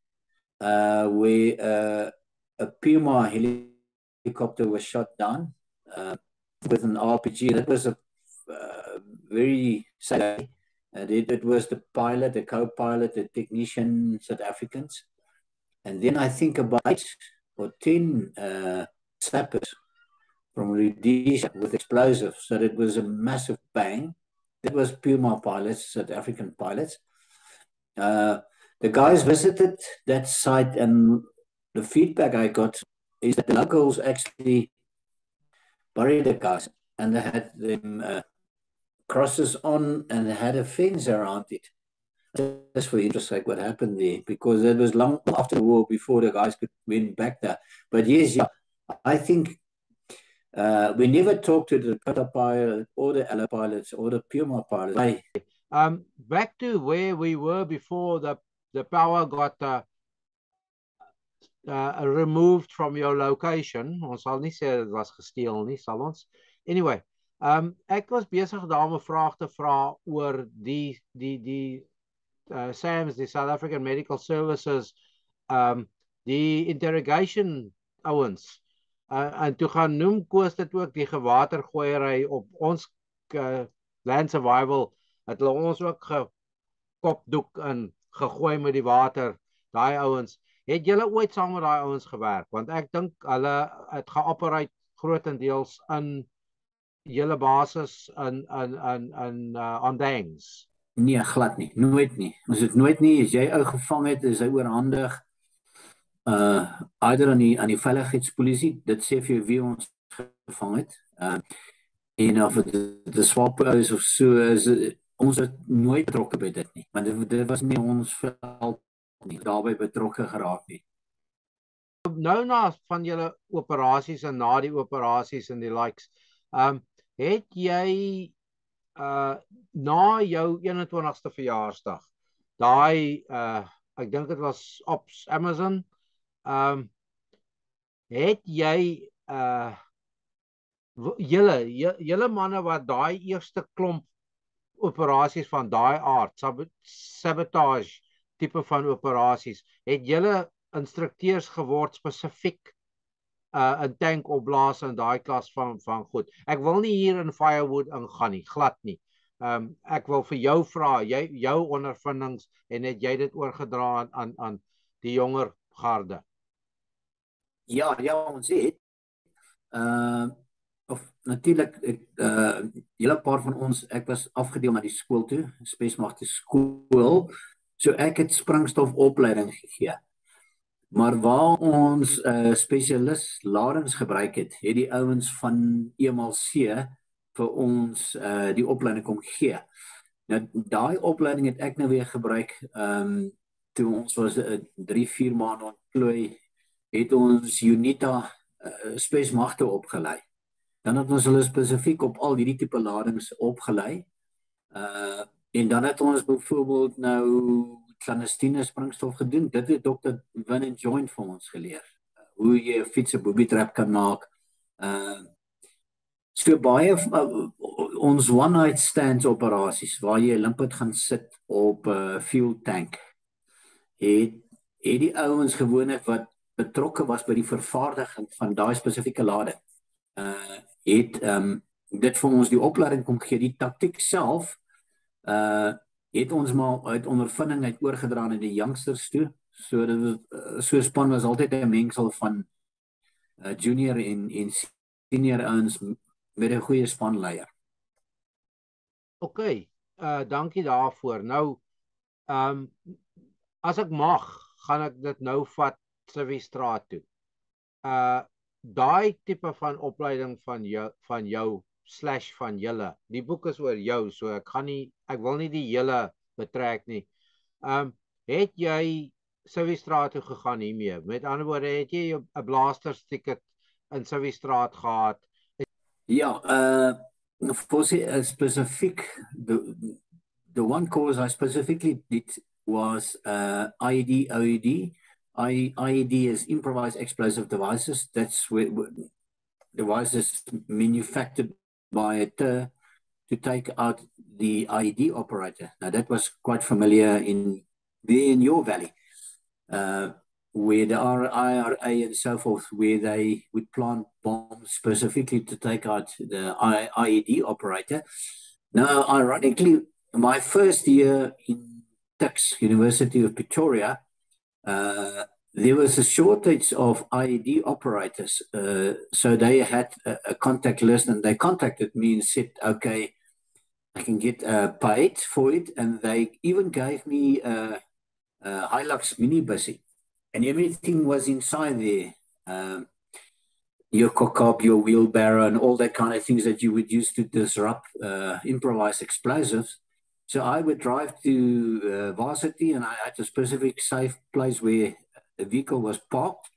where a Puma helicopter was shot down with an RPG. That was a very sad. It was the pilot, the co-pilot, the technician, South Africans. And then I think about 8 or 10 sappers from Rhodesia with explosives. So it was a massive bang. That was Puma pilots, South African pilots. The guys visited that site, and the feedback I got is that the locals actually buried the guys, and they had them crosses on, and they had a fence around it. Just for interest sake, what happened there, because it was long after the war before the guys could win back there. But yes, yeah, I think we never talked to the Dakota pilot or the Alouette pilots or the Puma pilots. Back to where we were before the power got removed from your location. Ons sal nie sê dit was gesteel nie, sal ons. Anyway, ek was besig daar om 'n vraag te vra oor die SAMS, die South African Medical Services, die interrogation ouens. En toe gaan noem Koos dit ook die gewatergooiery op ons land survival, het hulle ons ook gekopdoek en gegooi met die water, daai ouens. Het julle ooit saam met daai ouens gewerk? Want ek dink hulle het geoperate grootendeels in julle basis in Andangs. Nee, glad nie, nooit nie. Ons het nooit nie, as jy ou gevang het, is hy oorhandig either aan die veiligheidspolisie, dit sê vir jou wie ons gevang het. En of dit swap is of so, is ons het nooit betrokke by dit nie, want dit was nie ons veld nie, daarbey betrokke geraak nie. Nou na van julle operasies en na die operasies en die likes, het jy na jou 21ste verjaarsdag, daai ek dink dit was op Amazon, het jy julle manne wat daai eerste klomp operasies van daai aard, sabotage tipe van operasies, het julle instrukteurs geword spesifiek 'n tank opblaas in daai klas van goed. Ek wil nie hier in firewood ingaan nie, glad nie. Ek wil vir jou vra, jou ondervindings en het jy dit oorgedra aan die jonger garde? Ja, ons het. Of natuurlik, hele paar van ons, ek was afgedeel na die skool toe, spesmagte skool, so ek het springstofopleiding gegee. Maar waar ons spesialis ladings gebruik het die ouens van EMLC vir ons die opleiding kom gee. Nou, daai opleiding het ek nou weer gebruik, toe ons was 3-4 maande ontplooi, het ons UNITA spesmagte opgelei. Dan het ons hulle spesifiek op al hierdie tipe ladings opgelei. En dan het ons byvoorbeeld nou clandestine springstof gedoen. Dit het Dr. Win and Joint vir ons geleer. Hoe jy 'n fiets 'n booby trap kan maak. So baie ons one night stands operasies waar jy 'n limpet gaan sit op 'n fuel tank. Het die ouens gewoonlik wat betrokke was by die vervaardiging van daai spesifieke lading, het dit vir ons die opleiding kom gee. Die taktiek self het ons maar uit ondervinding uit oorgedra aan die youngsters toe. So dit so span was altyd 'n mengsel van junior en senior ouens met 'n goeie spanleier. OK, dankie daarvoor. Nou, as ek mag, gaan ek dit nou vat Civistraat toe. Daai tipe van opleiding van jou / van julle. Die boek is oor jou, so ek wil nie die hele betrek nie. Het jy Civistraat toe gegaan hiermee? Met ander woorde, het jy 'n blasters ticket in Civistraat gehad? Ja, Vossie, specific, the one course I specifically did was IED, OED. IED is improvised explosive devices. That's where devices manufactured by a TER to take out the IED operator. Now that was quite familiar in your valley, where the IRA and so forth, where they would plant bombs specifically to take out the IED operator. Now, ironically, my first year in Tuks, University of Pretoria, there was a shortage of IED operators. So they had a contact list and they contacted me and said, okay, I can get paid for it. And they even gave me a Hilux minibus. And everything was inside there. Your cock-up, your wheelbarrow, and all that kind of things that you would use to disrupt improvised explosives. So I would drive to Varsity, and I had a specific safe place where the vehicle was parked,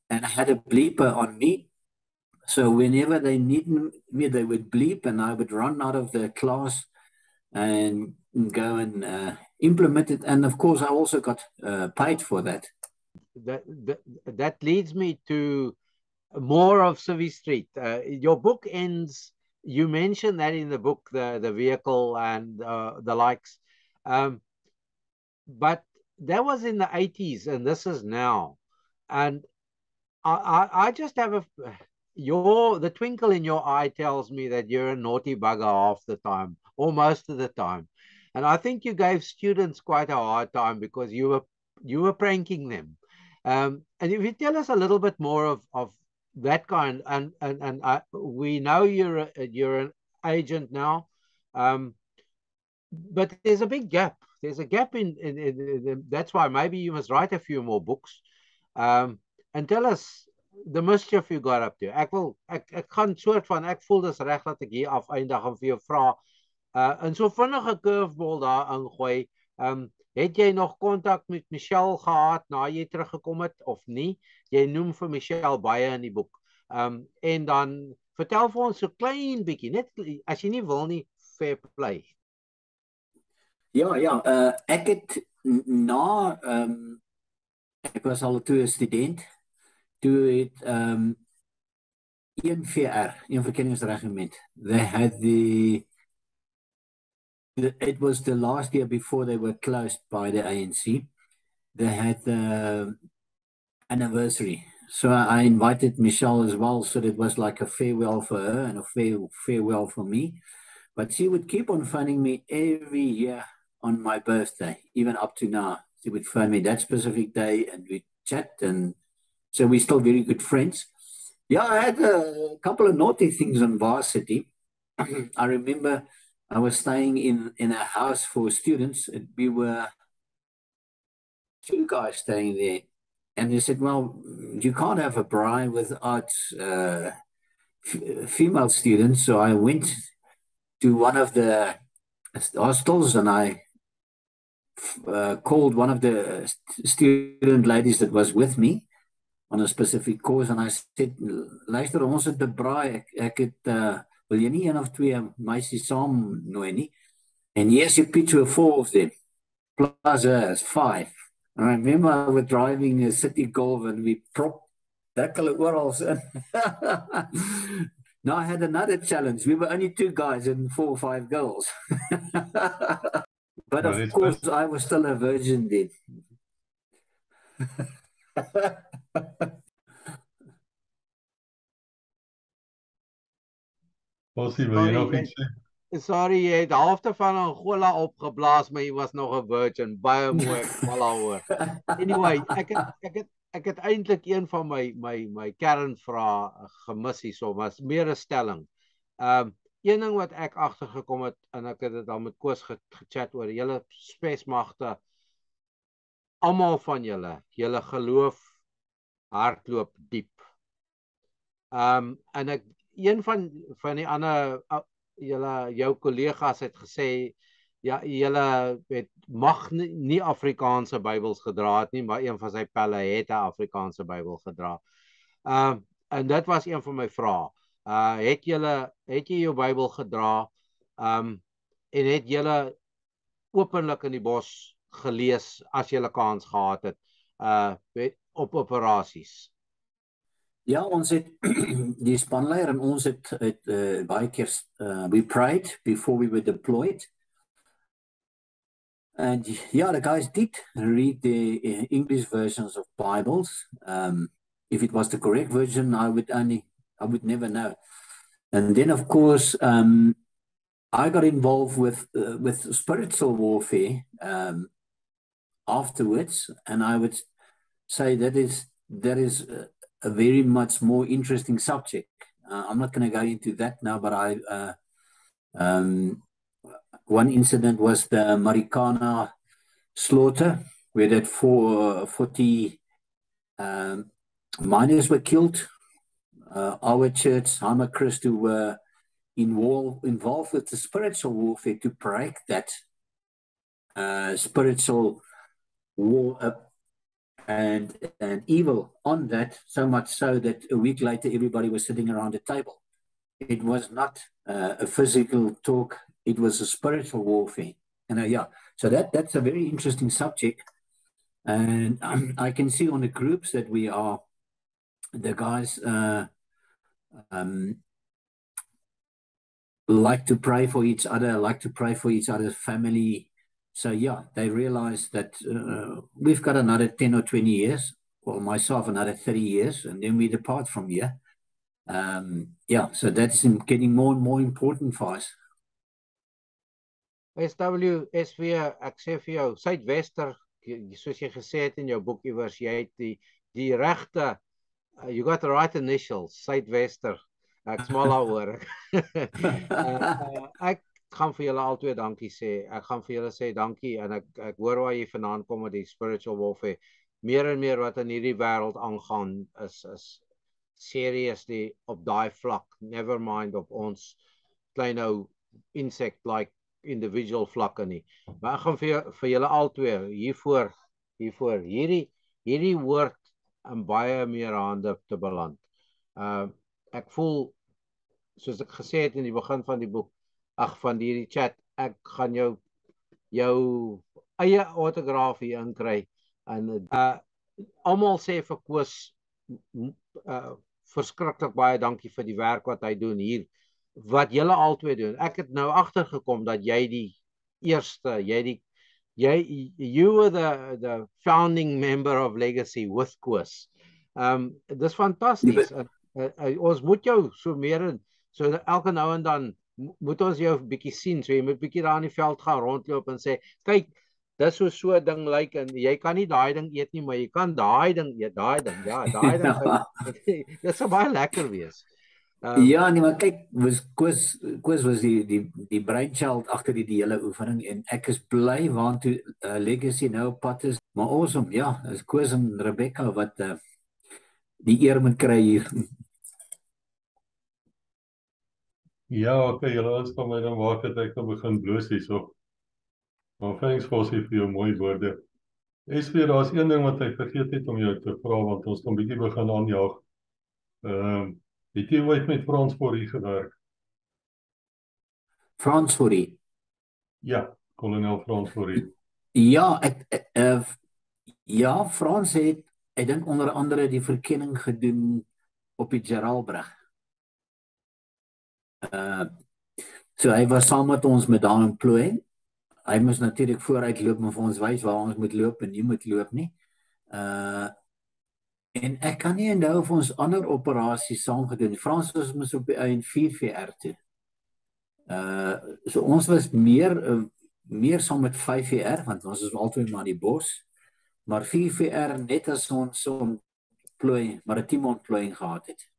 and I had a bleeper on me. So whenever they needed me, they would bleep, and I would run out of the class and go and implement it. And of course, I also got paid for that. That leads me to more of Civistraat. Your book ends, you mentioned that in the book, the vehicle and the likes. But that was in the 80s and this is now. And I just have the twinkle in your eye tells me that you're a naughty bugger half the time, or most of the time. And I think you gave students quite a hard time because you were pranking them. And if you tell us a little bit more of that kind, and we know you're an agent now, but there's a big gap. There's a gap in that's why maybe you must write a few more books, and tell us the mischief you got up to. Ek gaan soort van, ek voel dis reg dat ek hier afeindig en vir jou vra, in so vinnige curveball daar ingooi, het jy nog kontak met Michelle gehad na jy teruggekom het of nie? Jy noem vir Michelle baie in die boek. En dan vertel vir ons so klein bietjie, net as jy nie wil nie, fair play. Ja, ek het na ek was al toe 'n student, toe het 1VR, een verkenningsregiment, they had it was the last year before they were closed by the ANC. They had the anniversary. So I invited Michelle as well, so it was like a farewell for her and a farewell for me. But she would keep on phoning me every year on my birthday, even up to now. She would phone me that specific day and we'd chat, and so we're still very good friends. Yeah, I had a couple of naughty things on varsity. I remember I was staying in a house for students, and we were 2 guys staying there. And they said, well, you can't have a braai without female students. So I went to one of the hostels and I called one of the student ladies that was with me on a specific course, and I said, luister, ons het 'n braai, ek het, wil jy nie 1 of 2 meisies saam nooi nie? And yes, you picture 4 of them, plus us, 5. And I remember we were driving a city Golf and we propped hulle oral in. Now I had another challenge. We were only 2 guys and 4 or 5 girls. But of course, I was still a virgin then. Vossie, wil jy nog iets sê? Sorry, jy het halfte van Angola opgeblaas, maar jy was nog 'n virgin. Baie mooi, ek val daaroor. Anyway, ek het eintlik een van my kernvrae gemis hierso, maar is meer 'n stelling. Een ding wat ek agtergekom het, en ek het dit al met Koos gechat oor, julle spesmagte, almal van julle geloof hardloop diep. En ek een van die ander jou kollegas het gesê, ja, julle mag nie Afrikaanse Bybels gedra het nie, maar een van sy pelle het 'n Afrikaanse Bybel gedra. En dit was een van my vrae. Het jy jou Bybel gedra, en het julle openlik in die bos gelees as julle kans gehad het, op operasies? Ja, ons het die spanleier en ons het baie keer we prayed before we were deployed. And yeah, the guys did read the English versions of Bibles. If it was the correct version, I would never know. And then, of course, I got involved with spiritual warfare afterwards, and I would say that is a very much more interesting subject. I'm not going to go into that now, but one incident was the Marikana slaughter, where that 40 miners were killed. Our church, Hama Christ, who were involved with the spiritual warfare to break that spiritual war up and evil on that, so much so that a week later everybody was sitting around a table. It was not a physical talk, it was a spiritual warfare. And yeah, so that's a very interesting subject. And I can see on the groups that we are, the guys like to pray for each other, like to pray for each other's family. So yeah, they realize that we've got another 10 or 20 years, or myself another 30 years, and then we depart from here. Yeah, so that's getting more and more important for us. SW, ek sê vir jou, Suidwester, soos jy gesê het in jou boek iewers, jy het die regte, you got the right initials, Suidwester. Ek smal daaroor. Ek gaan vir julle albei dankie sê. Ek gaan vir julle sê dankie, en ek hoor waar jy vandaan kom met die spiritual warfare. Meer en meer wat in hierdie wêreld aangaan is seriously op daai vlak. Never mind op ons klein ou insect like individual vlakke nie. Maar ek gaan vir julle albei hiervoor hierdie woord in baie meer hande te beland. Ek voel, soos ek gesê het in die begin van die boek, van hierdie chat, ek gaan jou eie autograaf hier inkry, en almal sê vir Koos verskriklik baie dankie vir die werk wat hy doen hier, wat julle albei doen. Ek het nou agtergekom dat jy die eerste, you were the founding member of Legacy with Koos. Dis fantasties. Ons moet jou so meer in, so elke nou en dan moet ons jou 'n bietjie sien. So jy moet bietjie daar in die veld gaan rondloop en sê, kyk, dis hoe so 'n ding lyk en jy kan nie daai ding eet nie, maar jy kan daai ding eet, daai ding. Ja, daai ding. Dit sal baie lekker wees. Ja, nee, maar kyk, Koos was die brainchild agter die hele oefening en ek is bly waantoe Legacy nou op pad is. Maar awesome, ja, is Koos en Rebecca wat die eer moet kry hier. Ja, okay, julle is van my dan waak het ek nou begin bloos hierso. Maar thanks Vossie vir jou mooi woorde. SV, daar's een ding wat ek vergeet het om jou te vra, want ons kan bietjie begin aanjaag. Het jy ooit met Fourie gewerk? Fourie? Ja, kolonel Fourie. Ja, ja, Frans het, ek dink onder andere die verkenning gedoen op die Geraldbrug. So hy was saam met ons met daai employing. Hy moes natuurlik vooruit loop en vir ons wys waar ons moet loop en nie moet loop nie. En ek kan nie onthou of ons ander operasies saam gedoen. Frans was mos op die einde 4VR toe. So ons was meer saam met 5VR, want ons is altyd maar in die bos. Maar 4VR net as ons so maritieme ontplooiing gehad het.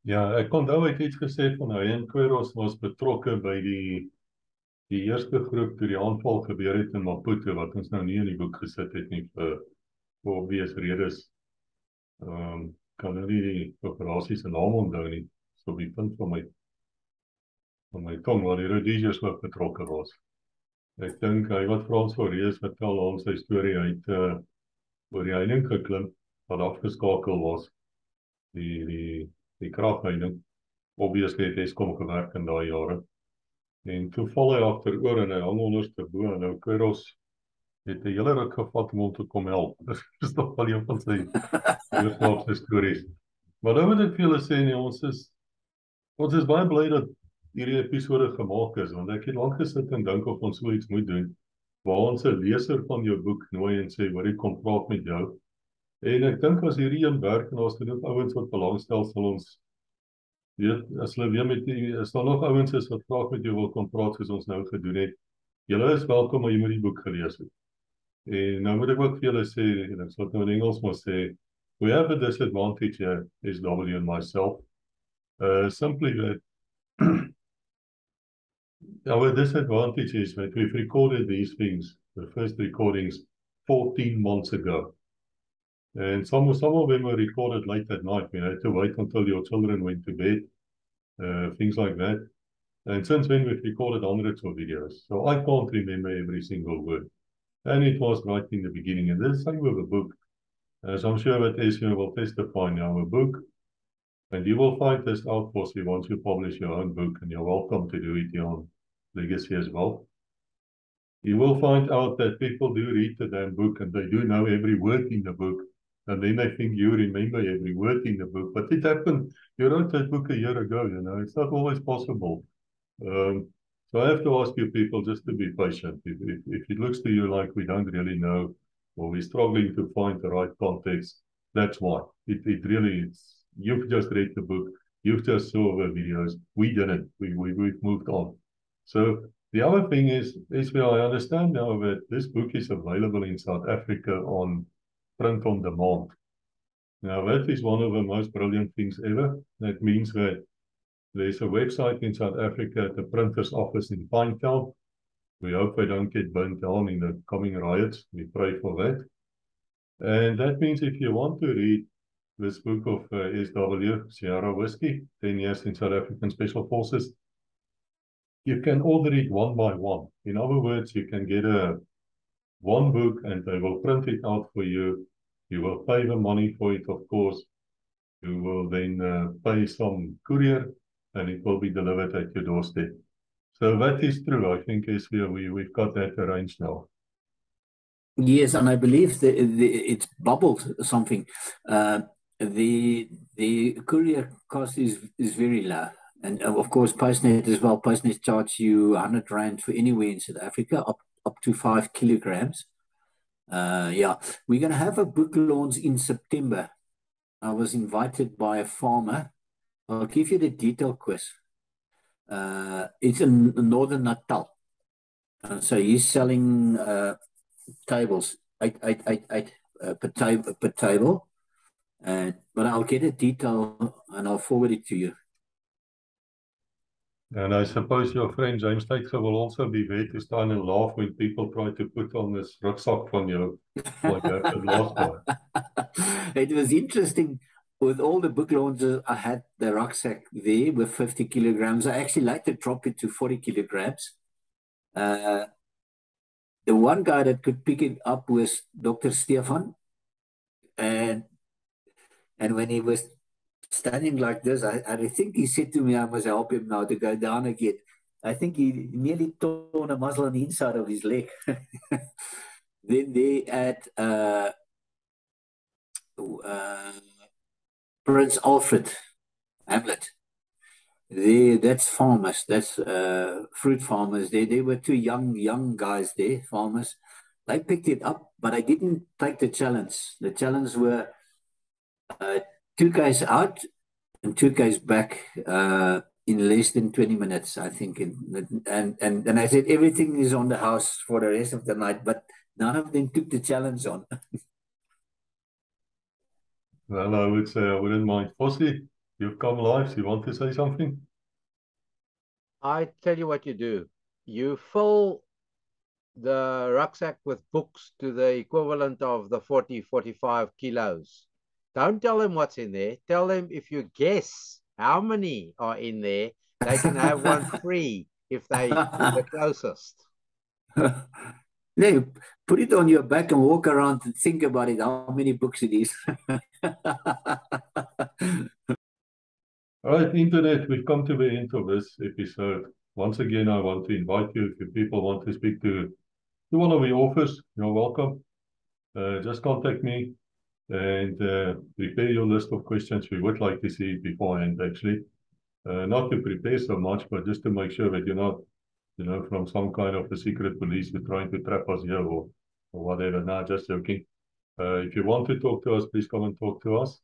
Ja, ek onthou ek het iets gesê van hy en Koos was betrokke by die eerste groep toe die aanval gebeur het in Maputo, wat ons nou nie in die boek gesit het nie vir obvious redes. Kan nou nie die operasie se naam onthou nie, so op die punt van my tong, waar die Rhodesiërs ook betrokke was. Ek dink hy wat Frans Fourie vertel ons sy storie uit oor die heining geklim, wat afgeskakel was, die kragheining, obviously het Eskom gewerk in daai jare. En toe val hy agteroor en hy hang onderste bo en nou Koos het 'n hele ruk gevat om hom te kom help. Dit is nog wel een van sy snaakse stories. Maar nou moet ek vir julle sê, nee, ons is baie bly dat hierdie episode gemaak is, want ek het lank gesit en dink of ons so iets moet doen, waar ons 'n leser van jou boek nooi en sê, hoor, ek kom praat met jou. En ek dink as hierdie een werk en ons genoeg ouens wat belangstel, sal ons weet, as hulle weer met die, as daar nog ouens is wat graag met jou wil kom praat soos ons nou gedoen het, julle is welkom, maar jy moet die boek gelees het. En nou moet ek ook vir julle sê, en ek sal nou in Engels maar sê, we have a disadvantage here, SW and myself, simply that our disadvantage is that we've recorded these things, the first recordings, 14 months ago. And some of them were recorded late at night. We had to wait until your children went to bed, things like that. And since then, we've recorded hundreds of videos. So I can't remember every single word. And it was right in the beginning. And this is the same with a book. As I'm sure that Esme will testify now, a book. And you will find this out, Vossie, once you publish your own book. And you're welcome to do it here on Legacy as well. You will find out that people do read the damn book and they do know every word in the book. And then they think you remember every word in the book. But it happened. You wrote that book a year ago, you know. It's not always possible. So I have to ask you people just to be patient. If it looks to you like we don't really know, or we're struggling to find the right context, that's why. It really is. You've just read the book. You've just saw the videos. We didn't. We've moved on. So the other thing is I understand now that this book is available in South Africa on print on demand. Now that is one of the most brilliant things ever. That means that there's a website in South Africa at the printer's office in Pinetown. We hope they don't get burnt down in the coming riots. We pray for that. And that means if you want to read this book of SW, Sierra Whiskey, 10 years in South African Special Forces, you can order it one by one. In other words, you can get one book and they will print it out for you. You will pay the money for it, of course. You will then pay some courier and it will be delivered at your doorstep. So that is true. I think we've got that arranged now. Yes, and I believe it's bubbled something. The courier cost is very low. And of course, Postnet as well. Postnet charge you 100 Rand for anywhere in South Africa, up to 5 kilograms. Yeah, we're going to have a book launch in September. I was invited by a farmer. I'll give you the detail, Koos. It's in Northern Natal. So he's selling tables, eight per table. But I'll get a detail and I'll forward it to you. And I suppose your friend James Taker will also be there to stand and laugh when people try to put on this rucksack from you, like after last time. It was interesting. With all the book launches, I had the rucksack there with 50 kilograms. I actually like to drop it to 40 kilograms. The one guy that could pick it up was Dr. Stefan. And when he was standing like this, I think he said to me, I must help him now to go down again. I think he nearly torn a muscle on the inside of his leg. Then they had Prince Alfred Hamlet. That's farmers. That's fruit farmers. They were two young guys there, farmers. I picked it up, but I didn't take the challenge. The challenge were 2 guys out and 2 guys back in less than 20 minutes, I think. And I said everything is on the house for the rest of the night, but none of them took the challenge on. Well, I would say I wouldn't mind. Vossie, you've come live. So you want to say something? I tell you what you do. You fill the rucksack with books to the equivalent of the 40, 45 kilos. Don't tell them what's in there. Tell them if you guess how many are in there, they can have one free if they the closest. No, put it on your back and walk around and think about it, how many books it is. All right, Internet, we've come to the end of this episode. Once again, I want to invite you, if people want to speak to one of the authors, you're welcome. Just contact me and prepare your list of questions we would like to see beforehand, actually. Not to prepare so much, but just to make sure that you're not, from some kind of a secret police who are trying to trap us here or whatever. No, just joking. If you want to talk to us, please come and talk to us.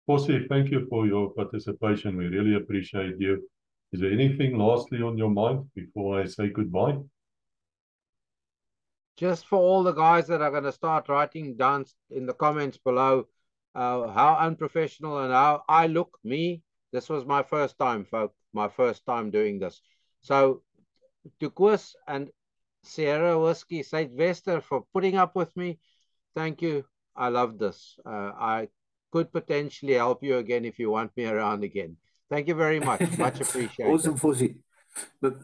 Vossie, thank you for your participation. We really appreciate you. Is there anything lastly on your mind before I say goodbye? Just for all the guys that are going to start writing down in the comments below how unprofessional and how I look, this was my first time, folks, my first time doing this. So to Koos and Sierra Whiskey St. Vester for putting up with me, thank you. I love this. I could potentially help you again if you want me around again. Thank you very much. Much appreciated. Awesome, Vossie. But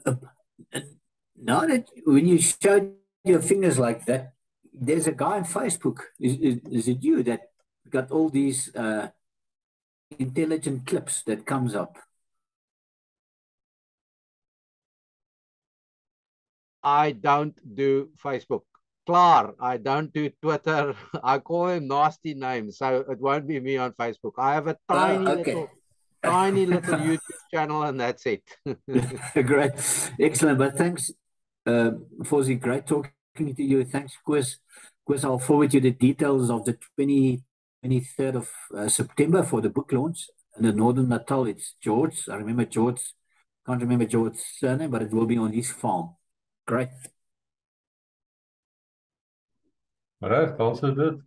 now that when you showed your fingers like that, there's a guy on Facebook. Is it you that got all these intelligent clips that comes up? I don't do Facebook. Klaar, I don't do Twitter. I call them nasty names, so it won't be me on Facebook. I have a tiny little YouTube channel, and that's it. Great, excellent. But thanks, Vossie. Great talking to you. Thanks, Koos. Koos, I'll forward you the details of the 23rd of September for the book launch in the Northern Natal. It's George. I remember George. Can't remember George's surname, but it will be on his farm. Great. All right, answered it.